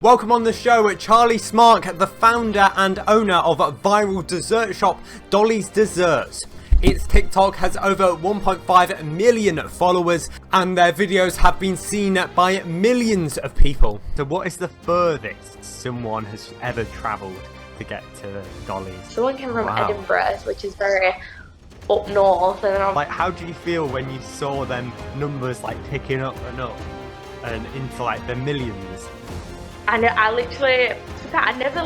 Welcome on the show, Charlie Smark, the founder and owner of viral dessert shop Dolly's Desserts. Its TikTok has over 1.5 million followers and their videos have been seen by millions of people. So what is the furthest someone has ever travelled to get to Dolly's? Someone came from Edinburgh, which is very up north, and like, how did you feel when you saw them numbers like ticking up and into like the millions? I know, I literally, I never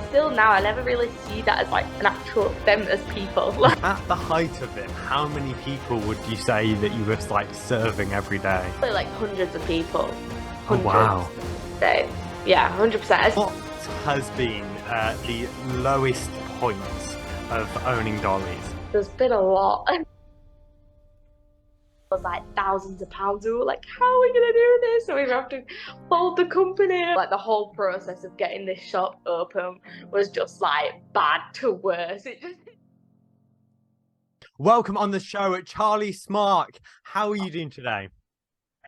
still now, I never really see that as like an actual, them as people. At the height of it, how many people would you say that you were like serving every day? Like hundreds of people. Hundreds. Oh, wow. So, yeah, 100%. What has been the lowest point of owning Dolly's? There's been a lot. Was like thousands of pounds. We were like, how are we gonna do this? So we have to fold the company. Like the whole process of getting this shop open was just like bad to worse. Welcome on the show, Charlie Smark. How are you doing today?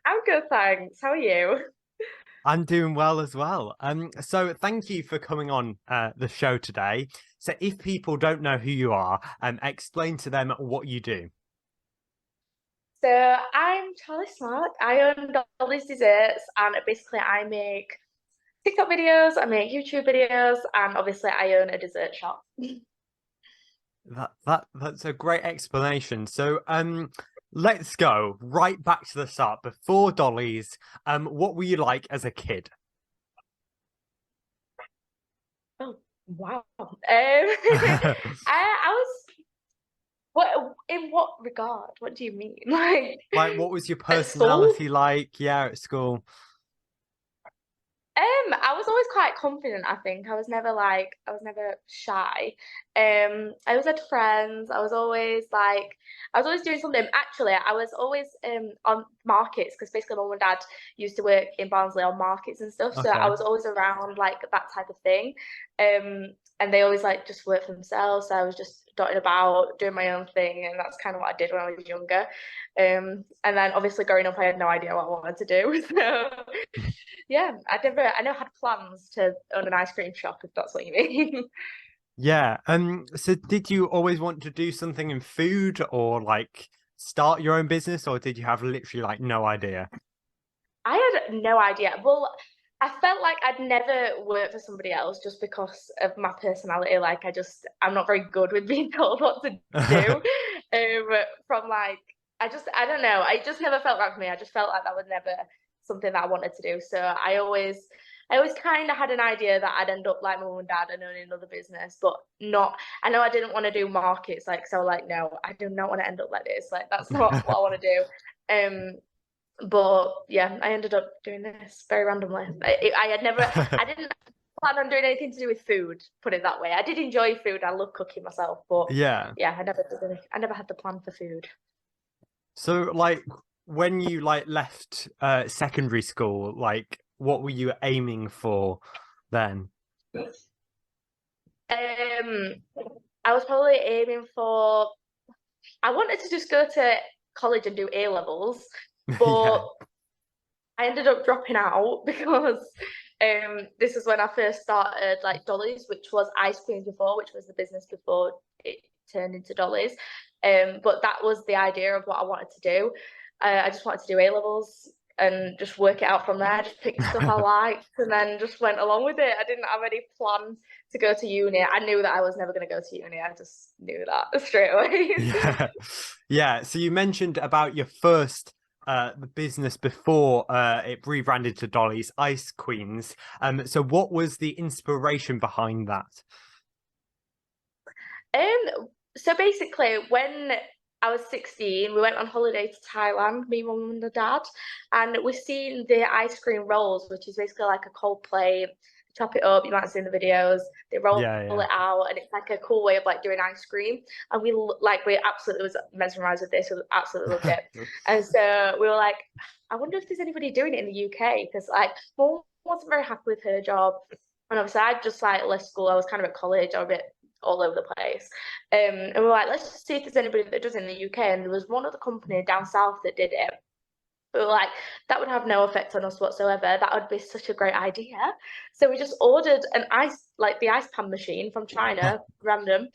I'm good, thanks. How are you? I'm doing well as well. So thank you for coming on the show today. So if people don't know who you are, explain to them what you do. So I'm Charlie Smark. I own Dolly's Desserts, and basically I make TikTok videos, I make YouTube videos, and obviously I own a dessert shop. That's a great explanation. So let's go right back to the start. Before Dolly's, what were you like as a kid? Oh wow. I was. What, in what regard? What do you mean? Like what was your personality like? Yeah, at school. I was always quite confident, I think. I was never shy. I always had friends. I was always doing something. Actually, I was always on markets because basically mum and dad used to work in Barnsley on markets and stuff. So I was always around like that type of thing. And they always like just work for themselves. So I was just dotting about, doing my own thing, and that's kind of what I did when I was younger. And then obviously growing up, I had no idea what I wanted to do. So yeah, I never had plans to own an ice cream shop, if that's what you mean. Yeah. So did you always want to do something in food or like start your own business, or did you have literally like no idea? I had no idea. Well, I felt like I'd never worked for somebody else just because of my personality. Like I'm not very good with being told what to do. From like, I don't know. I just never felt right for me. I just felt like that was never something that I wanted to do. So I always kind of had an idea that I'd end up like my mum and dad and owning another business, but not. I know I didn't want to do markets, like so. Like, no, I do not want to end up like this. Like, that's not what I want to do. But yeah, I ended up doing this very randomly. I didn't plan on doing anything to do with food, put it that way. I did enjoy food. I love cooking myself, but yeah, I never had the plan for food. So like when you like left secondary school, like what were you aiming for then? I was probably aiming for, I wanted to just go to college and do A levels. But I ended up dropping out because this is when I first started like Dolly's, which was ice creams before, which was the business before it turned into Dolly's. But that was the idea of what I wanted to do. I just wanted to do A levels and just work it out from there. Just pick stuff I liked and then just went along with it. I didn't have any plans to go to uni. I knew that I was never going to go to uni. I just knew that straight away. Yeah. So you mentioned about your first the business before it rebranded to Dolly's Ice Queens. So what was the inspiration behind that? So basically, when I was 16, we went on holiday to Thailand, me, mum, and the dad, and we seen the ice cream rolls, which is basically like a cold plate. Chop it up, you might have seen the videos. They roll it out, and it's like a cool way of like doing ice cream. And we absolutely was mesmerized with this. We absolutely loved it. And so we were like, I wonder if there's anybody doing it in the UK, because like mum wasn't very happy with her job, and obviously I just like left school. I was kind of at college. I was a bit all over the place. And we were like, let's just see if there's anybody that does it in the UK. And there was one other company down south that did it. We were like, that would have no effect on us whatsoever. That would be such a great idea. So we just ordered an ice, like the ice pan machine from China, random,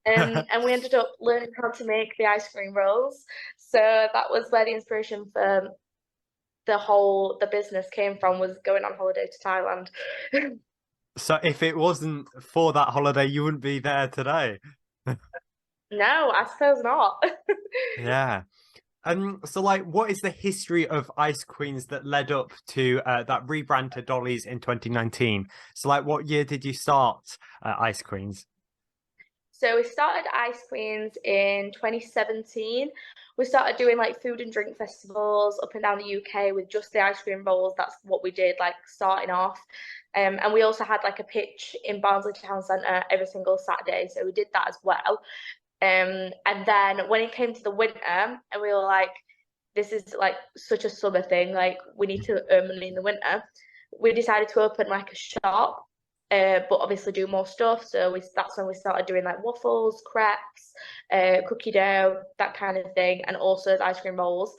and we ended up learning how to make the ice cream rolls. So that was where the inspiration for the business came from, was going on holiday to Thailand. So if it wasn't for that holiday, you wouldn't be there today. No, I suppose not. Yeah. So like, what is the history of ice queens that led up to that rebrand to Dolly's in 2019? So like, what year did you start Ice Queens? So we started Ice Queens in 2017. We started doing like food and drink festivals up and down the UK with just the ice cream rolls. That's what we did, like starting off. And we also had like a pitch in Barnsley Town Centre every single Saturday. So we did that as well. And then when it came to the winter, and we were like, this is like such a summer thing, like we need to earn money in the winter. We decided to open like a shop, but obviously do more stuff. So that's when we started doing like waffles, crepes, cookie dough, that kind of thing, and also ice cream rolls.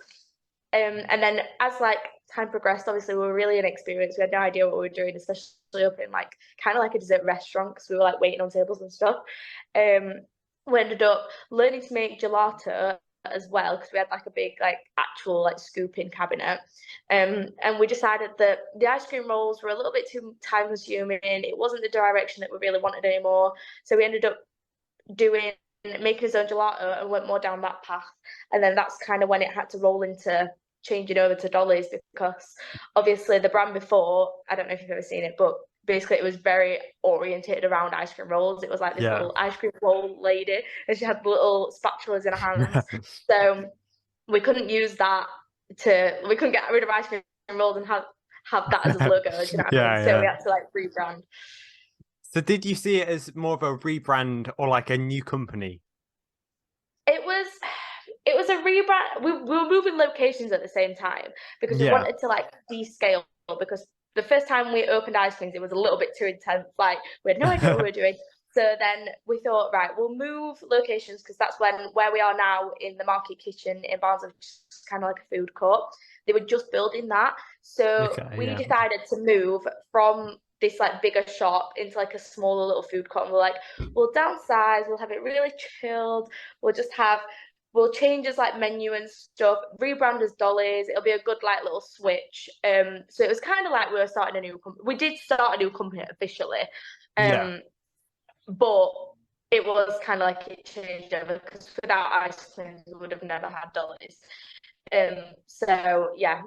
And then as like time progressed, obviously we were really inexperienced. We had no idea what we were doing, especially up in like kind of like a dessert restaurant, because we were like waiting on tables and stuff. We ended up learning to make gelato as well, because we had like a big like actual like scooping cabinet. And we decided that the ice cream rolls were a little bit too time consuming. It wasn't the direction that we really wanted anymore. So we ended up doing making his own gelato and went more down that path. And then that's kind of when it had to roll into changing over to Dolly's, because obviously the brand before, I don't know if you've ever seen it, but basically it was very orientated around ice cream rolls. It was like this Yeah. little ice cream roll lady, and she had little spatulas in her hands. So we couldn't use that we couldn't get rid of ice cream rolls and have that as a logo. Do you know what I mean? Yeah, So we yeah. had to like rebrand. So did you see it as more of a rebrand or like a new company? It was it was a rebrand. We were moving locations at the same time because we Yeah. wanted to like descale, because the first time we opened ice creams, it was a little bit too intense. Like we had no idea what we were doing. So then we thought, right, we'll move locations, because that's where we are now in the Market Kitchen in Barnsley, which is kind of like a food court. They were just building that. So Okay, we yeah. decided to move from this like bigger shop into like a smaller little food court. And we're like, we'll downsize, we'll have it really chilled, we'll just have we'll change as like menu and stuff, rebrand as Dolly's. It'll be a good like little switch. So it was kind of like we were starting a new company. We did start a new company officially, Yeah. but it was kind of like it changed over, because without ice creams we would have never had Dolly's. So yeah,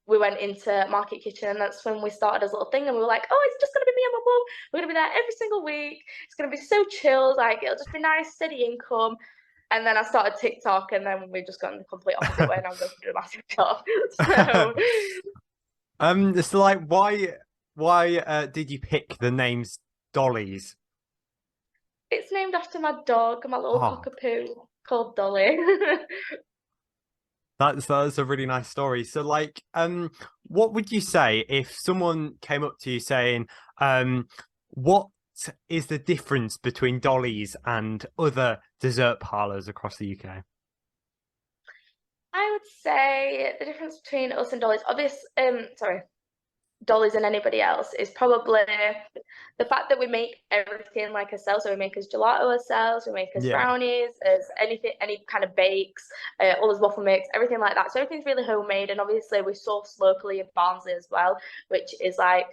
we went into Market Kitchen, and that's when we started as a little thing, and we were like, oh, it's just gonna be me and my mum. We're gonna be there every single week. It's gonna be so chilled, like it'll just be nice, steady income. And then I started TikTok, and then we just got in the complete opposite way, and I was opening a massive shop. So So like, why did you pick the names Dolly's? it's named after my dog, my little Oh, cockapoo called Dolly. that's a really nice story. So like, what would you say if someone came up to you saying, what is the difference between Dolly's and other dessert parlors across the UK? I would say the difference between us and Dolly's, Dolly's and anybody else, is probably the fact that we make everything like ourselves. So we make us gelato ourselves, we make us Yeah. brownies, as anything, any kind of bakes, all those waffle mix, everything like that. So everything's really homemade, and obviously we source locally in Barnsley as well, which is like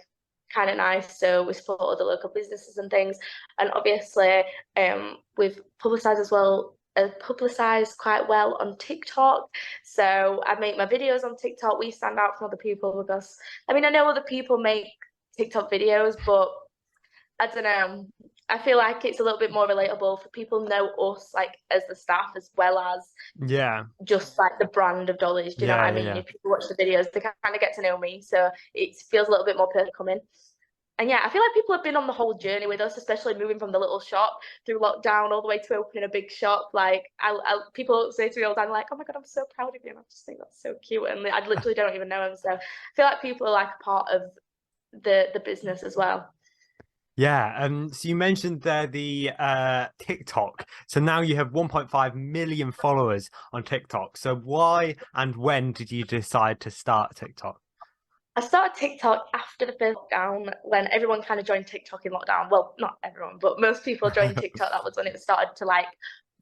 kind of nice. So we support other local businesses and things, and obviously we've publicised as well. Publicized quite well on TikTok. So I make my videos on TikTok. We stand out from other people because I mean, I know other people make TikTok videos, but I don't know. I feel like it's a little bit more relatable for people know us like as the staff, as well as Yeah. just like the brand of Dolly's. Do you know what Yeah. I Yeah. mean? Yeah. If people watch the videos, they kind of get to know me, so it feels a little bit more personal coming. And yeah, I feel like people have been on the whole journey with us, especially moving from the little shop through lockdown all the way to opening a big shop. Like, people say to me all the time, like, "Oh my god, I'm so proud of you," and I just think that's so cute. And I literally don't even know them, so I feel like people are like a part of the business as well. Yeah, so you mentioned there the TikTok. So now you have 1.5 million followers on TikTok. So why and when did you decide to start TikTok? I started TikTok after the first lockdown when everyone kind of joined TikTok in lockdown. Well, not everyone, but most people joined TikTok. That was when it started to like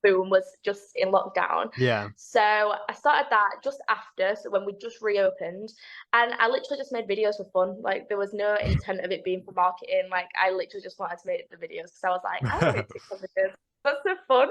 boom, was just in lockdown. Yeah. So I started that just after, so when we just reopened, and I literally just made videos for fun. Like there was no intent of it being for marketing. Like I literally just wanted to make the videos because I was like, I want to make TikTok videos. That's so fun.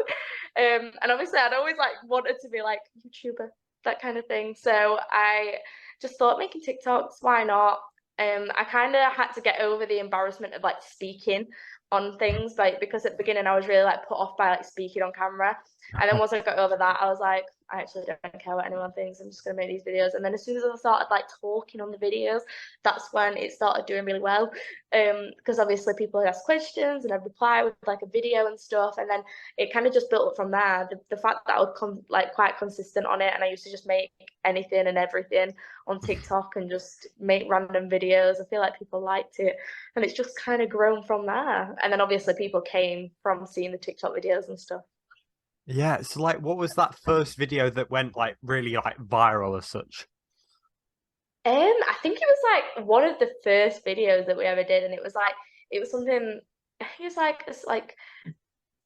And obviously I'd always like wanted to be like YouTuber, that kind of thing. So I just thought making TikToks, why not? I kind of had to get over the embarrassment of like speaking on things, like because at the beginning I was really like put off by like speaking on camera, and then once I got over that, I was like, I actually don't care what anyone thinks. I'm just gonna make these videos. And then as soon as I started like talking on the videos, that's when it started doing really well. Because obviously people would ask questions and I'd reply with like a video and stuff, and then it kind of just built up from there. The fact that I would come like quite consistent on it, and I used to just make anything and everything on TikTok and just make random videos. I feel like people liked it, and it's just kind of grown from there. And then obviously people came from seeing the TikTok videos and stuff. Yeah, so like what was that first video that went like really like viral as such? I think it was like one of the first videos that we ever did, and it was something. I think it's like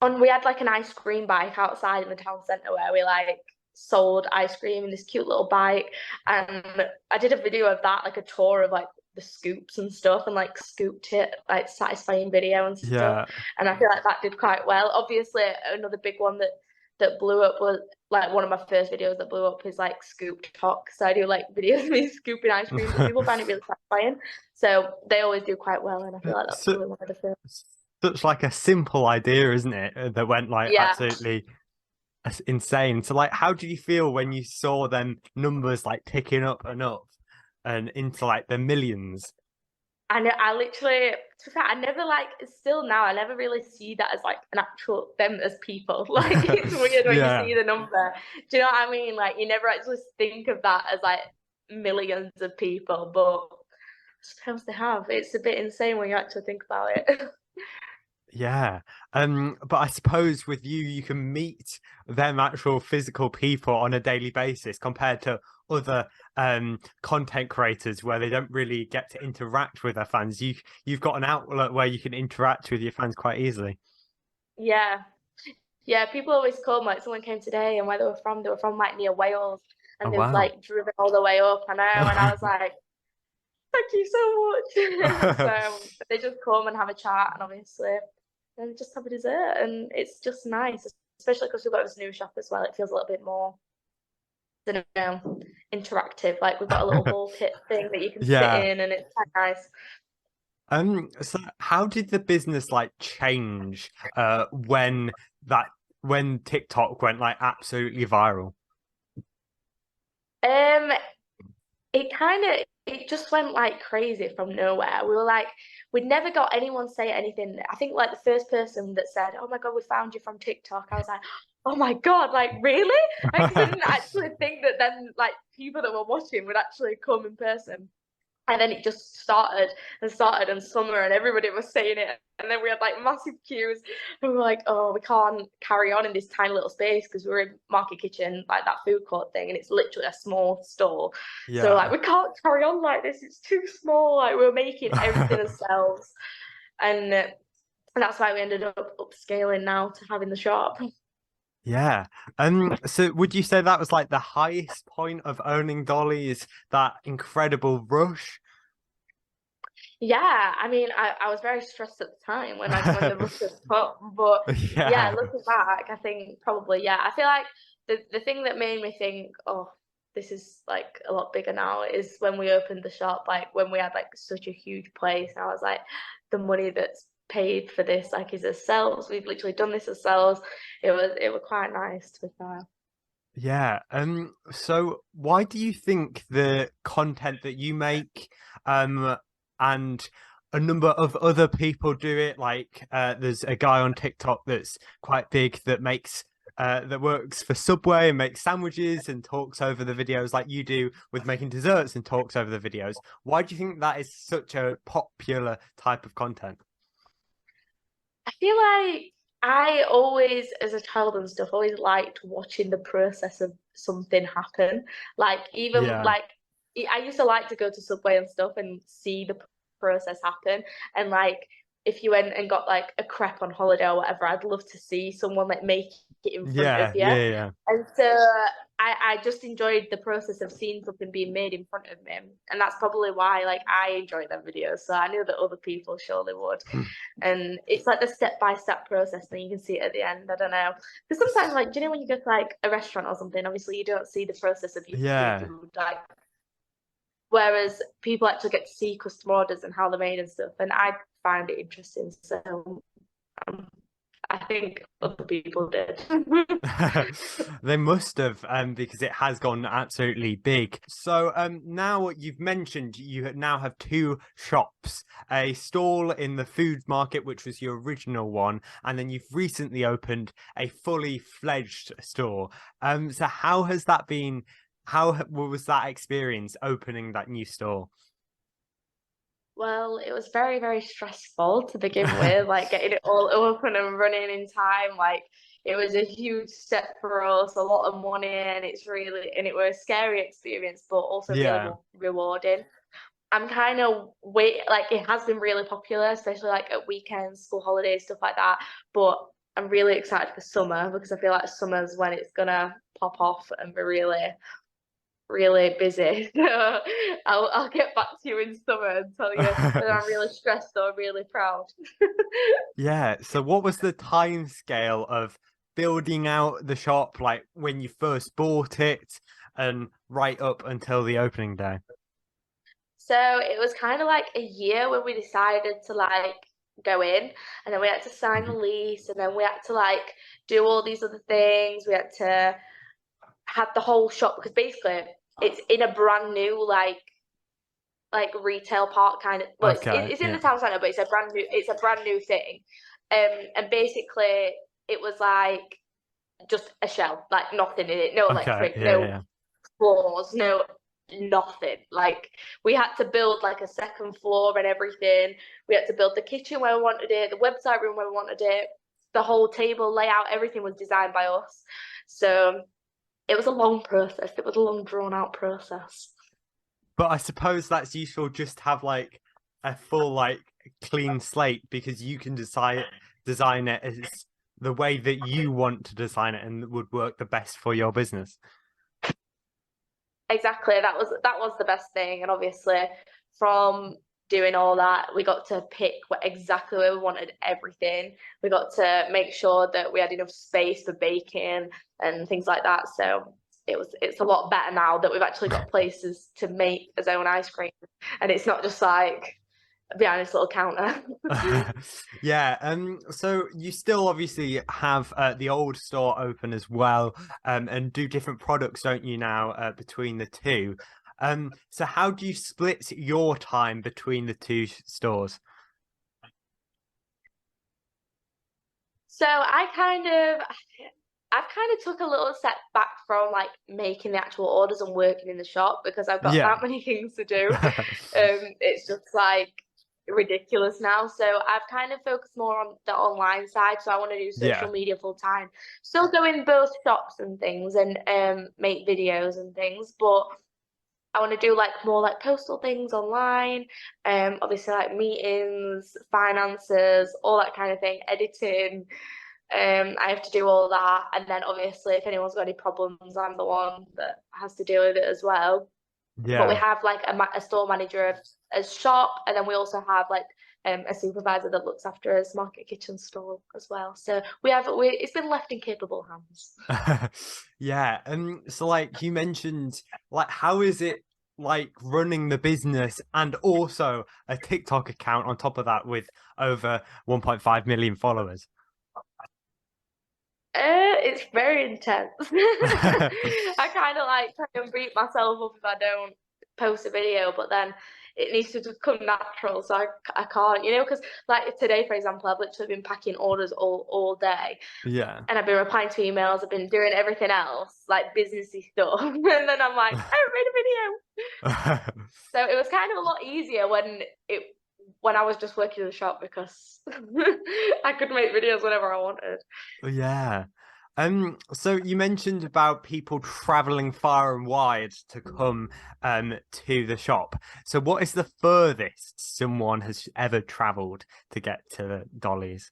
on we had like an ice cream bike outside in the town centre where we like sold ice cream in this cute little bike, and I did a video of that, like a tour of like the scoops and stuff, and like scooped it, like satisfying video and stuff. Yeah. And I feel like that did quite well. Obviously, another big one that blew up was like one of my first videos that blew up is like scoop talk. So I do like videos of me scooping ice cream, but people find it really satisfying. So they always do quite well, and I feel like that's So, probably one of the first. such like a simple idea, isn't it? That went like Yeah. absolutely insane. So like how did you feel when you saw them numbers like ticking up and up and into like the millions? I know, I literally, to be fair, I never like, still now, I never really see that as like an actual, them as people. Like, it's weird when you Yeah. see the number. Do you know what I mean? Like, you never actually think of that as like millions of people, but suppose they have. It's a bit insane when you actually think about it. Yeah. But I suppose with you, you can meet them actual physical people on a daily basis compared to other content creators where they don't really get to interact with their fans. You've got an outlet where you can interact with your fans quite easily. Yeah. Yeah, people always come, like someone came today and where they were from like near Wales, Oh and they've wow. like driven all the way up, I know, and I was like, thank you so much. So they just come and have a chat, and obviously and just have a dessert, and it's just nice, especially because we've got this new shop as well. It feels a little bit more, I don't know, interactive. Like we've got a little ball pit thing that you can sit Yeah. in, and it's quite nice. So how did the business like change that when TikTok went like absolutely viral? Um, it just went like crazy from nowhere. We were like, we'd never got anyone say anything. I think like the first person that said, "Oh my God, we found you from TikTok," I was like, "Oh my God, like really?" Because I didn't actually think that then like people that were watching would actually come in person. And then it just started and started in summer, and everybody was saying it. And then we had like massive queues, and we were like, oh, we can't carry on in this tiny little space because we were in Market Kitchen, like that food court thing, and it's literally a small store. So like, Yeah. we can't carry on like this. It's too small. Like we were making everything ourselves, and that's why we ended up upscaling now to having the shop. Yeah. So would you say that was like the highest point of owning Dolly is that incredible rush? Yeah, I mean, I was very stressed at the time when the Russians come, but yeah, Yeah. looking back, I think probably yeah. I feel like the thing that made me think, oh, this is like a lot bigger now, is when we opened the shop, like when we had like such a huge place, and I was like, the money that's paid for this like is ourselves. We've literally done this ourselves. It was quite nice to be fair. Yeah. So why do you think the content that you make, and a number of other people do it? Like, there's a guy on TikTok that's quite big that makes that works for Subway and makes sandwiches and talks over the videos like you do with making desserts and talks over the videos. Why do you think that is such a popular type of content? I feel like I always, as a child and stuff, always liked watching the process of something happen. Like even Yeah. like I used to like to go to Subway and stuff and see the process happen. And like if you went and got like a crepe on holiday or whatever, I'd love to see someone like make it in front of Yeah, you. yeah, yeah. And so I just enjoyed the process of seeing something being made in front of me. And that's probably why like I enjoyed them videos. So I knew that other people surely would. And it's like the step-by-step process, and you can see it at the end. I don't know, because sometimes, like, do you know when you go to like a restaurant or something, obviously you don't see the process of your Yeah. food, like, whereas people actually get to see customer orders and how they're made and stuff, and I find it interesting. So um, I think other people did. They must have, because it has gone absolutely big. So, now you've mentioned you now have two shops, a stall in the food market, which was your original one, and then you've recently opened a fully fledged store. So how has that been? What was that experience opening that new store? Well, it was very, very stressful to begin with, like getting it all open and running in time. Like it was a huge step for us, a lot of money, and and it was a scary experience, but also really Yeah. rewarding. I'm kind of like it has been really popular, especially like at weekends, school holidays, stuff like that. But I'm really excited for summer because I feel like summer's when it's gonna pop off and be really busy. So I'll get back to you in summer and tell you whether I'm really stressed or really proud. Yeah. So what was the time scale of building out the shop, like when you first bought it and right up until the opening day? So it was kind of like a year when we decided to like go in, and then we had to sign the Mhm. lease, and then we had to like do all these other things. We had to have the whole shop because basically it's in a brand new like retail park kind of. Well, Okay, it's in the yeah. town centre, but it's a brand new thing. And basically it was like just a shell, like nothing in it, no Okay, electric, yeah, no yeah. floors, no nothing. Like we had to build like a second floor and everything. We had to build the kitchen where we wanted it, the website room where we wanted it, the whole table layout, everything was designed by us. So it was a long process. It was a long drawn out process. But I suppose that's useful just to have like a full like clean slate because you can design it as the way that you want to design it and would work the best for your business. Exactly. That was the best thing. And obviously from doing all that, we got to pick exactly where we wanted everything. We got to make sure that we had enough space for baking and things like that. So it's a lot better now that we've actually got places to make our own ice cream, and it's not just like behind this little counter. Yeah, so you still obviously have the old store open as well, and do different products, don't you now, between the two? So how do you split your time between the two stores? So I've kind of took a little step back from like making the actual orders and working in the shop because I've got Yeah. that many things to do. It's just like ridiculous now. So I've kind of focused more on the online side. So I want to do social Yeah. media full time. Still go in both shops and things and make videos and things, but I want to do like more like postal things online, obviously like meetings, finances, all that kind of thing, editing. I have to do all that, and then obviously if anyone's got any problems, I'm the one that has to deal with it as well. But we Yeah. have like a store manager as shop, and then we also have like a supervisor that looks after a market kitchen store as well. So it's been left in capable hands. Yeah, and so like you mentioned, like how is it like running the business and also a TikTok account on top of that with over 1.5 million followers? It's very intense. I kind of like try and beat myself up if I don't post a video, but then it needs to just come natural. So I can't, because like today, for example, I've literally been packing orders all day, Yeah. and I've been replying to emails. I've been doing everything else, like businessy stuff, and then I'm like, I haven't made a video. So it was kind of a lot easier when I was just working in the shop because I could make videos whenever I wanted. Yeah. So you mentioned about people traveling far and wide to come to the shop. So what is the furthest someone has ever traveled to get to Dolly's?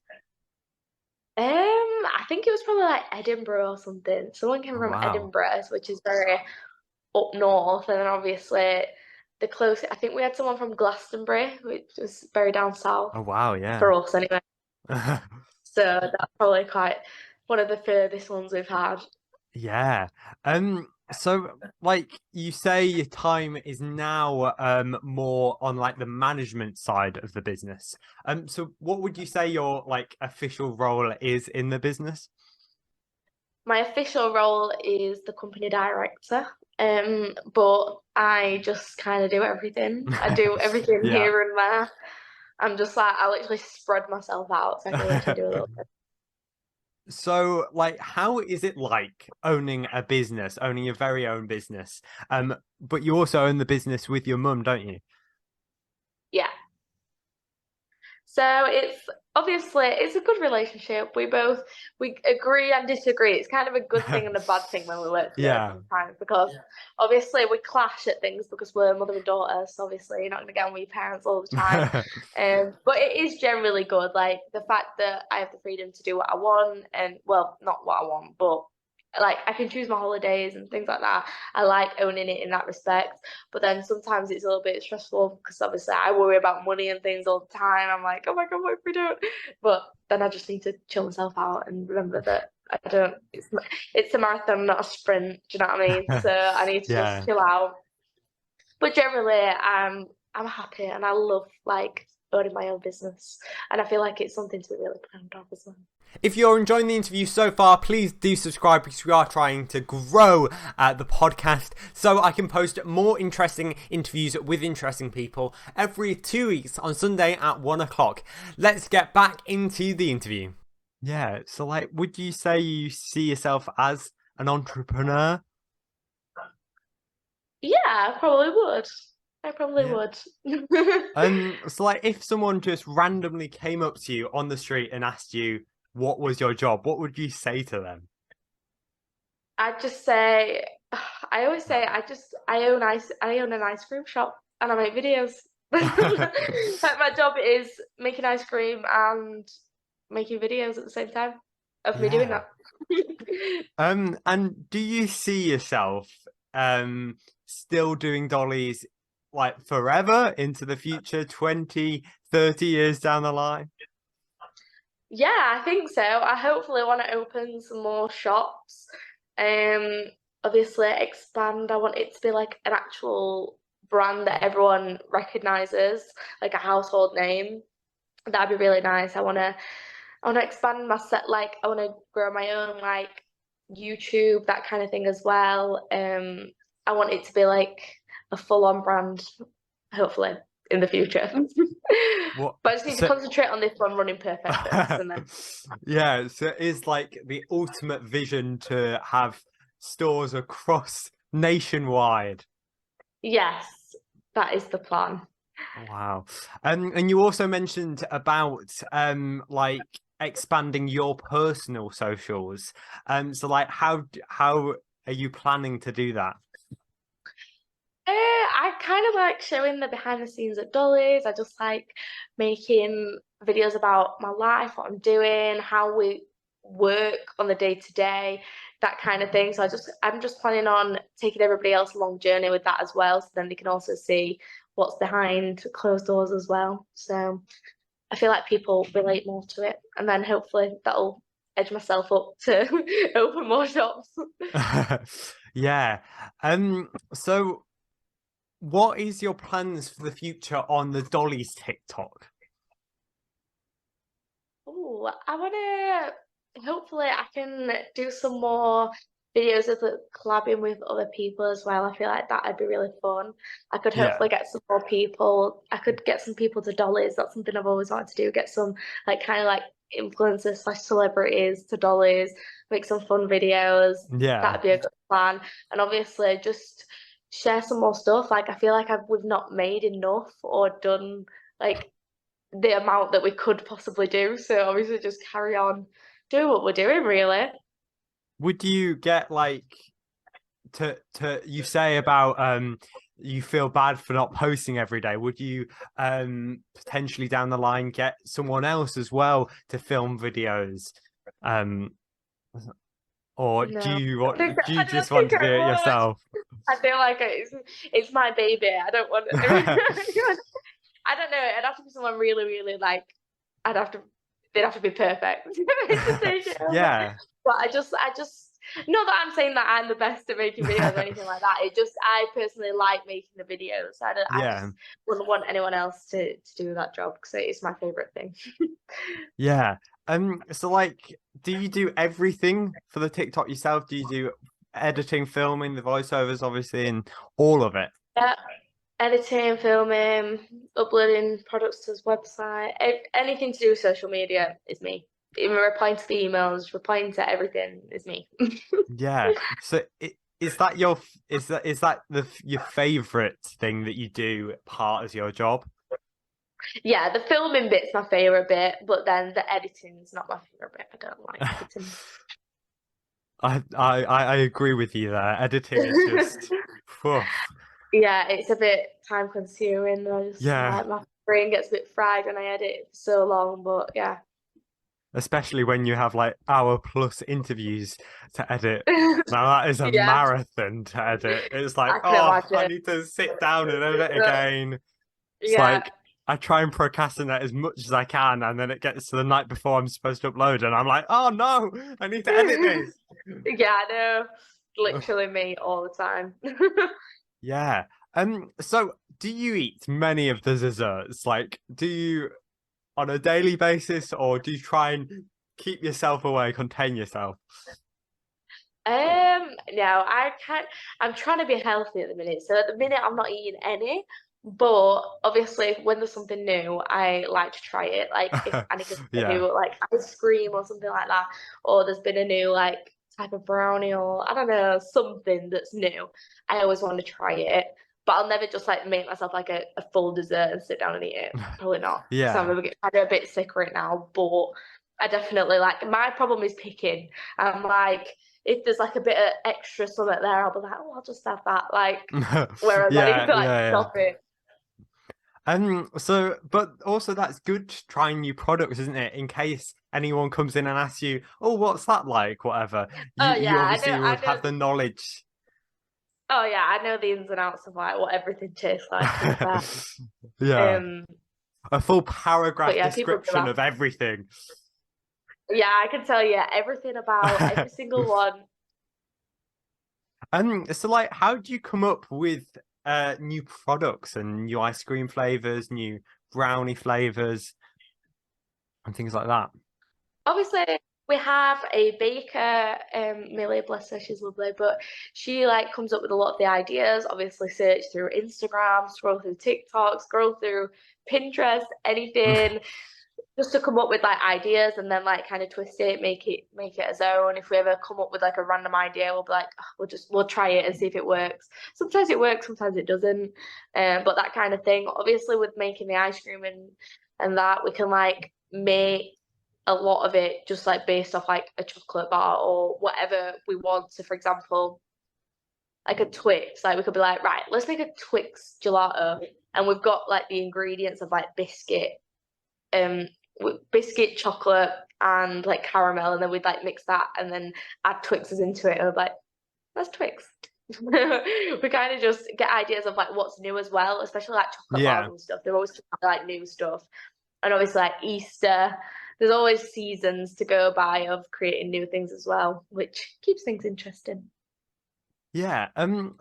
I think it was probably like Edinburgh or something. Someone came Oh from wow. Edinburgh, which is very up north, and then obviously the closest. I think we had someone from Glastonbury, which was very down south Oh wow, yeah. for us anyway. So that's probably quite one of the furthest ones we've had. Yeah. So like you say your time is now more on like the management side of the business. So what would you say your like official role is in the business? My official role is the company director, but I just kind of do everything. I do everything Yeah. here and there. I'm just like I literally spread myself out so I can literally do a little bit. So, like, how is it like owning a business, owning your very own business? But you also own the business with your mum, don't you? Yeah. So it's a good relationship. We agree and disagree. It's kind of a good thing and a bad thing when we work together Yeah. sometimes because obviously we clash at things because we're mother and daughter. So obviously you're not gonna get on with your parents all the time. But it is generally good. Like the fact that I have the freedom to do what I want and well, not what I want, but like I can choose my holidays and things like that. I like owning it in that respect. But then sometimes it's a little bit stressful because obviously I worry about money and things all the time. I'm like, oh my God, what if we don't? But then I just need to chill myself out and remember that I don't, it's a marathon, not a sprint. Do you know what I mean? So I need to just Yeah. chill out. But generally, I'm happy and I love like owning my own business. And I feel like it's something to be really proud of as well. If you're enjoying the interview so far, please do subscribe because we are trying to grow the podcast so I can post more interesting interviews with interesting people every 2 weeks on Sunday at 1 o'clock. Let's get back into the interview. Yeah, so like, would you say you see yourself as an entrepreneur? Yeah, I probably would. I probably Yeah. would. So like, if someone just randomly came up to you on the street and asked you what was your job, what would you say to them? I'd just say, I always say, I own an ice cream shop and I make videos. Like my job is making ice cream and making videos at the same time of me doing Yeah. that. And do you see yourself still doing dollies like forever into the future, 20, 30 years down the line? Yeah, I think so. I hopefully want to open some more shops. Um, Obviously expand. I want it to be like an actual brand that everyone recognizes, like a household name. That'd be really nice. I want to expand my set. Like I want to grow my own like YouTube, that kind of thing as well. I want it to be like a full-on brand, hopefully in the future. What But I just need to so concentrate on this one running perfect first, and then yeah, so it is like the ultimate vision to have stores across nationwide. yes, that is the plan. Wow. And you also mentioned about like expanding your personal socials. So like how are you planning to do that? I kind of like showing the behind the scenes at Dolly's. I just like making videos about my life, what I'm doing, how we work on the day to day, that kind of thing. So I'm just planning on taking everybody else along journey with that as well, so then they can also see what's behind closed doors as well. So I feel like people relate more to it, and then hopefully that'll edge myself up to open more shops. Yeah. So what is your plans for the future on the Dolly's TikTok? Oh, I want to. Hopefully, I can do some more videos of the collabing with other people as well. I feel like that'd be really fun. I could Yeah. hopefully get some more people. I could get some people to Dolly's. That's something I've always wanted to do. Get some like kind of like influencers slash celebrities to Dolly's. Make some fun videos. Yeah. That'd be a good plan. And obviously, just share some more stuff. Like I feel like we've not made enough or done like the amount that we could possibly do. So obviously just carry on doing what we're doing, really. Would you get like to you say about you feel bad for not posting every day? Would you potentially down the line get someone else as well to film videos? Um or do No, you do you I don't just want think to do I it would. yourself? I feel like it's my baby. I don't want I don't know. It'd have to be someone really, really like. I'd have to. They'd have to be perfect to take it over. Yeah, But not that I'm saying that I'm the best at making videos or anything like that. It just I personally like making the videos. I yeah, just wouldn't want anyone else to do that job because it's my favorite thing. yeah. So like, do you do everything for the TikTok yourself? Do you do editing, filming, the voiceovers, obviously, and all of it? Yeah, editing, filming, uploading products to his website, anything to do with social media is me. Even replying to the emails, replying to everything is me. Yeah. So is that is that your favorite thing that you do part as your job? Yeah, the filming bit's my favorite bit, but then the editing's not my favorite bit. I don't like editing. I agree with you there. Editing is just, phew. Yeah, it's a bit time consuming. I just Yeah, like my brain gets a bit fried when I edit for so long, but yeah. especially when you have like hour plus interviews to edit. Now that is a Yeah, marathon to edit. It's like, I can oh, I imagine. need to sit down and edit again. It's Yeah. like I try and procrastinate as much as I can, and then it gets to the night before I'm supposed to upload, and I'm like, oh no, I need to edit this. Yeah, I know. Literally me all the time. Yeah. So do you eat many of the desserts? Like, do you on a daily basis, or do you try and keep yourself away, contain yourself? No, I can't. I'm trying to be healthy at the minute. So at the minute, I'm not eating any. But obviously, when there's something new, I like to try it. Like if Anika's a Yeah. new like ice cream or something like that, or there's been a new like type of brownie or I don't know something that's new, I always want to try it. But I'll never just like make myself like a full dessert and sit down and eat it. Probably not. So Yeah. I'm a bit sick right now. But I definitely like my problem is picking. I'm like if there's like a bit of extra something there, I'll be like, oh, I'll just have that. Like, whereas I need Yeah, to like yeah, yeah. stop it. So, but also that's good trying new products, isn't it? In case anyone comes in and asks you, "Oh, what's that like?" Whatever. Oh You yeah, obviously I would know. have the knowledge. Oh yeah, I know the ins and outs of like what everything tastes like. To be fair, Yeah, um, a full but paragraph yeah, people be description like, of everything. yeah, I can tell you everything about every single one. So like, how do you come up with new products and new ice cream flavors, new brownie flavors, and things like that? Obviously, we have a baker, Millie, bless her, she's lovely, but she like comes up with a lot of the ideas. Obviously, search through Instagram, scroll through TikTok, scroll through Pinterest, anything, just to come up with like ideas and then like kind of twist it, make it his own. If we ever come up with like a random idea, we'll be like, "Oh, we'll try it and see if it works. Sometimes it works, sometimes it doesn't. But that kind of thing. Obviously, with making the ice cream and that, we can like make a lot of it just like based off like a chocolate bar or whatever we want. So, for example, like a Twix, like we could be like, right, let's make a Twix gelato, and we've got like the ingredients of like um, biscuit, chocolate, and like caramel, and then we'd like mix that and then add Twixes into it, and we're like, that's Twix. We kind of just get ideas of like what's new as well, especially like chocolate bars Yeah. and stuff. They're always like new stuff, and obviously like Easter. There's always seasons to go by of creating new things as well, which keeps things interesting. Yeah.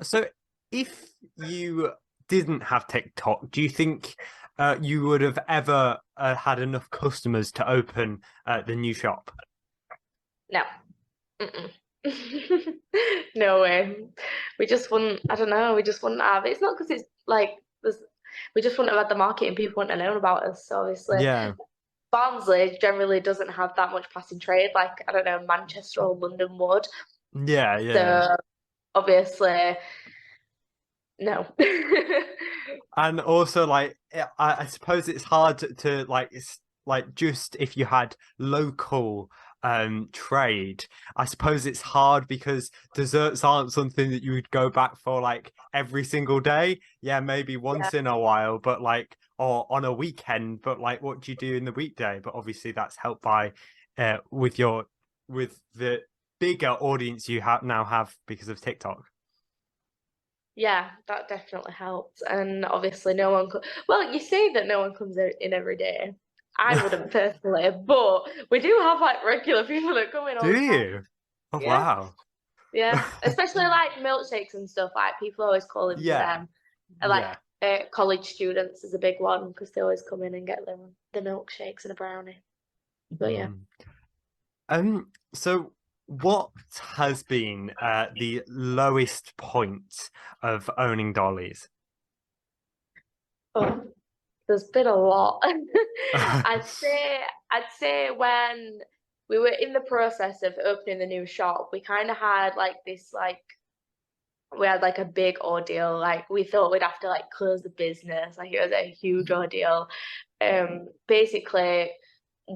So if you didn't have TikTok, do you think you would have ever had enough customers to open the new shop? No. Mm-mm. No way. We just wouldn't, I don't know, we just wouldn't have. It's not because it's like, we just wouldn't have had the market and people wouldn't have known about us. So obviously, Yeah. Barnsley generally doesn't have that much passing trade, like, I don't know, Manchester or London would. Yeah, yeah. So obviously, No. And also, like, I suppose it's hard to like, it's like just if you had local trade, I suppose it's hard because desserts aren't something that you would go back for like every single day. Yeah, maybe Yeah. once in a while, but like, or on a weekend, but like, what do you do in the weekday? But obviously, that's helped by with the bigger audience you have now have because of TikTok. Yeah, that definitely helps. And obviously, no one could. Well, you say that no one comes in every day. I wouldn't personally, but we do have like regular people that come in all Do the time. you? Oh, Yeah, wow. yeah. Especially like milkshakes and stuff. Like people always call in for Yeah, them. And like yeah. college students is a big one because they always come in and get the milkshakes and a brownie. But yeah. Mm. So what has been the lowest point of owning dollies? Oh, there's been a lot. I'd say I'd say when we were in the process of opening the new shop, we kind of had like this like we had like a big ordeal. Like we thought we'd have to like close the business. Like it was a huge ordeal. Basically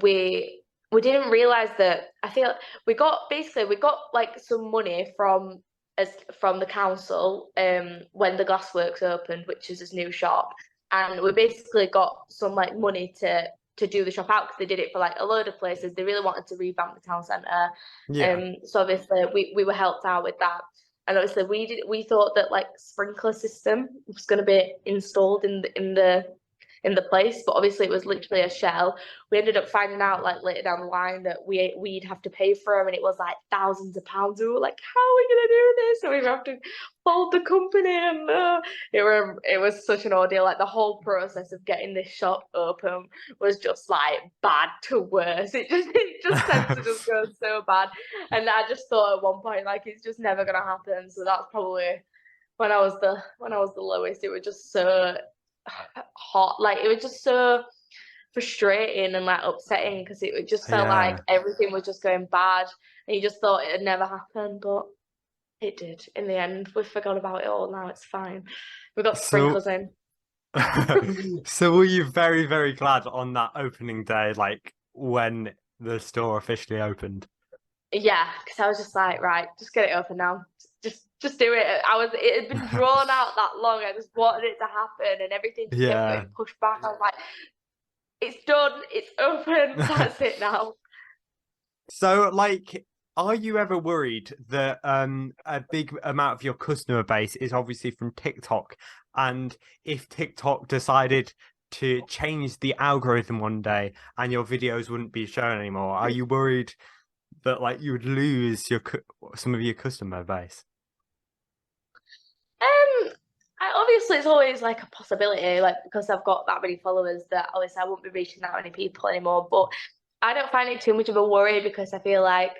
we didn't realize that I feel we got like some money from the council when the glassworks opened, which is this new shop, and we basically got some like money to do the shop out because they did it for like a load of places. They really wanted to revamp the town centre. Yeah, So obviously we were helped out with that. And obviously we thought that like sprinkler system was going to be installed in the place, but obviously it was literally a shell. We ended up finding out like later down the line that we'd have to pay for them, and it was like thousands of pounds. We were like, how are we gonna do this? So we have to fold the company, and it was such an ordeal. Like the whole process of getting this shop open was just like bad to worse. It just tends to just go so bad, and I just thought at one point like it's just never gonna happen. So that's probably when I was the lowest. It was just so hot. Like it was just so frustrating and like upsetting because it just felt like yeah. everything was just going bad and you just thought it'd never happen, but it did in the end. We forgot about it all now. It's fine. We got So, sprinklers in. so were you very, very glad on that opening day, like when the store officially opened? Yeah, because I was just like, right, just get it open now. Just do it. It had been drawn out that long. I just wanted it to happen and everything just kept Yeah. getting pushed back. I was like, it's done, it's open, that's it now. So, like, are you ever worried that a big amount of your customer base is obviously from TikTok, and if TikTok decided to change the algorithm one day and your videos wouldn't be shown anymore, are you worried that like you would lose some of your customer base? Obviously it's always like a possibility, like because I've got that many followers that obviously I won't be reaching that many people anymore. But I don't find it too much of a worry because I feel like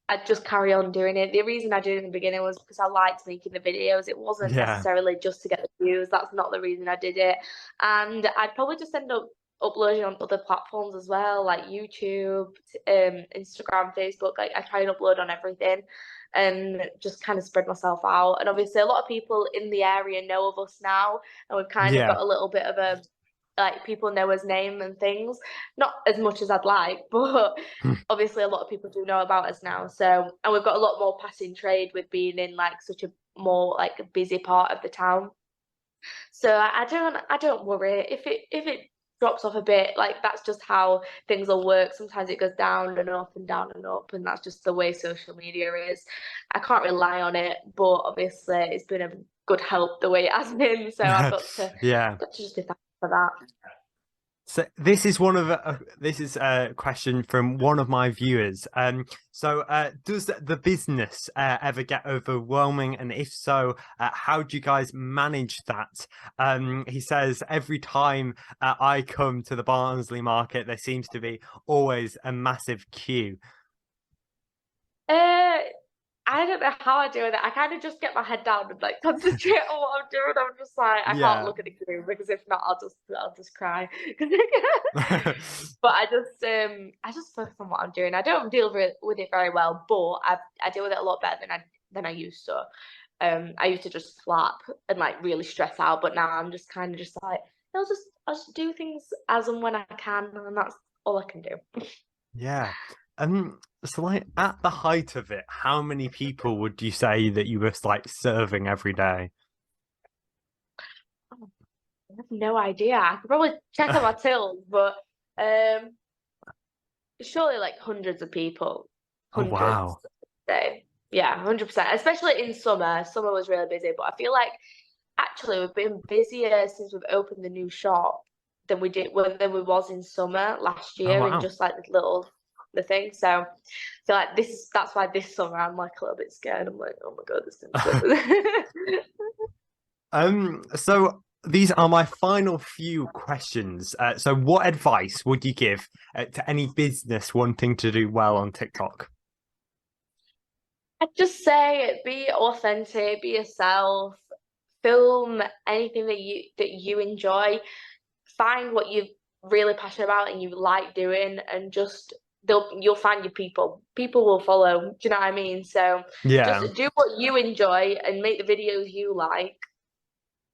I'd just carry on doing it. The reason I did it in the beginning was because I liked making the videos. It wasn't Yeah. necessarily just to get the views. That's not the reason I did it. And I'd probably just end up uploading on other platforms as well, like YouTube, Instagram, Facebook. Like I try and upload on everything and just kind of spread myself out. And obviously, a lot of people in the area know of us now, and we've kind of Yeah. got a little bit of a like people know his name and things. Not as much as I'd like, but obviously a lot of people do know about us now. So, and we've got a lot more passing trade with being in like such a more like busy part of the town. So I don't worry if it drops off a bit. Like that's just how things will work. Sometimes it goes down and up and down and up, and that's just the way social media is. I can't rely on it, but obviously it's been a good help the way it has been. So I've Yeah. got to just be thankful for that. So this is this is a question from one of my viewers. Does the business ever get overwhelming, and if so, how do you guys manage that? He says every time I come to the Barnsley market, there seems to be always a massive queue. Uh, I don't know how I do it. I kind of just get my head down and like concentrate on what I'm doing. I'm just like I can't Yeah. look at the screen because if not, I'll just cry. But I just focus on what I'm doing. I don't deal with it very well, but I deal with it a lot better than I used to. I used to just flap and like really stress out, but now I'm just kind of just like, I'll just do things as and when I can, and that's all I can do. Yeah. So like at the height of it, how many people would you say that you were like serving every day? Oh, I have no idea. I could probably check on my tills, but um, surely like hundreds of people, Oh hundreds. wow. Say, yeah, 100%. Especially in summer. Summer was really busy, but I feel like actually we've been busier since we've opened the new shop than we was in summer last Oh year, and wow. just like the thing. So I feel like that's why this summer I'm like a little bit scared. I'm like, oh my god, this thing's so busy. So these are my final few questions. So what advice would you give to any business wanting to do well on TikTok? I'd just say be authentic, be yourself, film anything that you enjoy, find what you're really passionate about and you like doing, and just you'll find your people. People will follow. Do you know what I mean? So just Yeah. do what you enjoy and make the videos you like,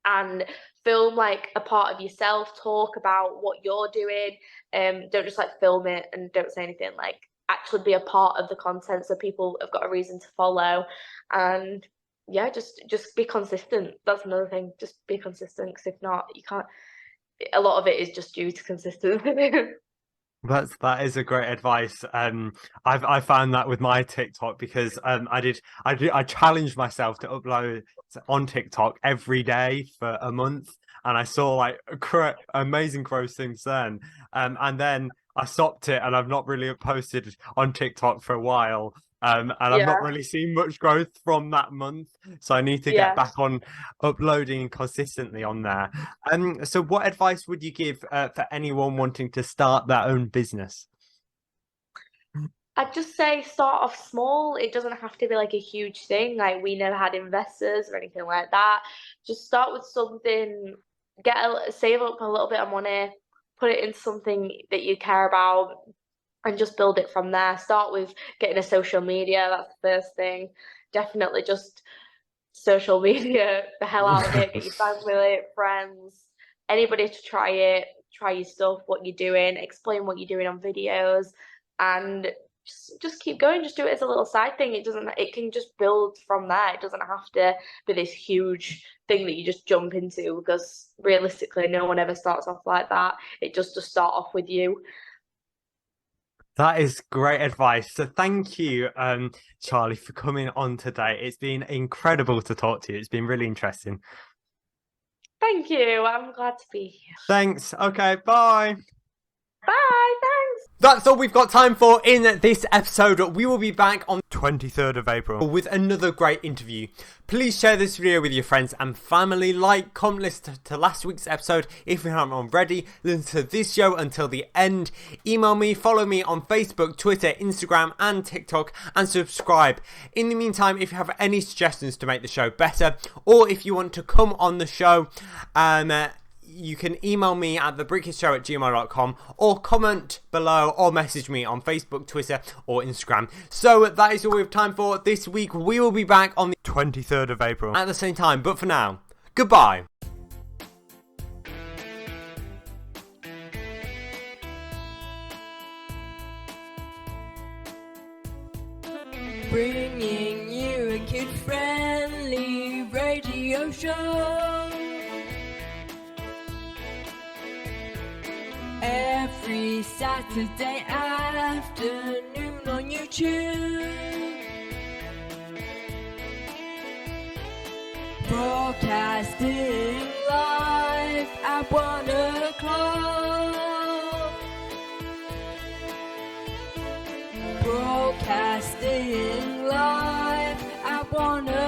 and film like a part of yourself. Talk about what you're doing. Don't just like film it and don't say anything. Like actually be a part of the content so people have got a reason to follow. And yeah, just be consistent. That's another thing. Just be consistent, because if not, you can't. A lot of it is just due to consistency. That is a great advice. I found that with my TikTok because I challenged myself to upload on TikTok every day for a month, and I saw like amazing growth since then. And then I stopped it, and I've not really posted on TikTok for a while. And I've not Yeah, really seen much growth from that month, so I need to get yeah. back on uploading consistently on there. So what advice would you give for anyone wanting to start their own business? I'd just say start off small. It doesn't have to be like a huge thing. Like we never had investors or anything like that. Just start with something, save up a little bit of money, put it in something that you care about, and just build it from there. Start with getting a social media. That's the first thing. Definitely just social media the hell out of it. Get your family, friends, anybody to try it. Try your stuff, what you're doing, explain what you're doing on videos, and just keep going. Just do it as a little side thing. It can just build from there. It doesn't have to be this huge thing that you just jump into, because realistically no one ever starts off like that. It just start off with you. That is great advice. So thank you, Charlie, for coming on today. It's been incredible to talk to you. It's been really interesting. Thank you. I'm glad to be here. Thanks. Okay, bye. Bye. Thanks. That's all we've got time for in this episode. We will be back on 23rd of April with another great interview. Please share this video with your friends and family. Like, comment, listen to last week's episode if you haven't already. Listen to this show until the end. Email me, follow me on Facebook, Twitter, Instagram and TikTok, and subscribe. In the meantime, if you have any suggestions to make the show better, or if you want to come on the show, you can email me at thebrickishow@gmail.com, or comment below, or message me on Facebook, Twitter or Instagram. So that is all we have time for this week. We will be back on the 23rd of April at the same time, but for now, goodbye. Bringing you a kid-friendly radio show. Every Saturday afternoon on YouTube. Broadcasting live at 1 o'clock. Broadcasting live at 1 o'clock.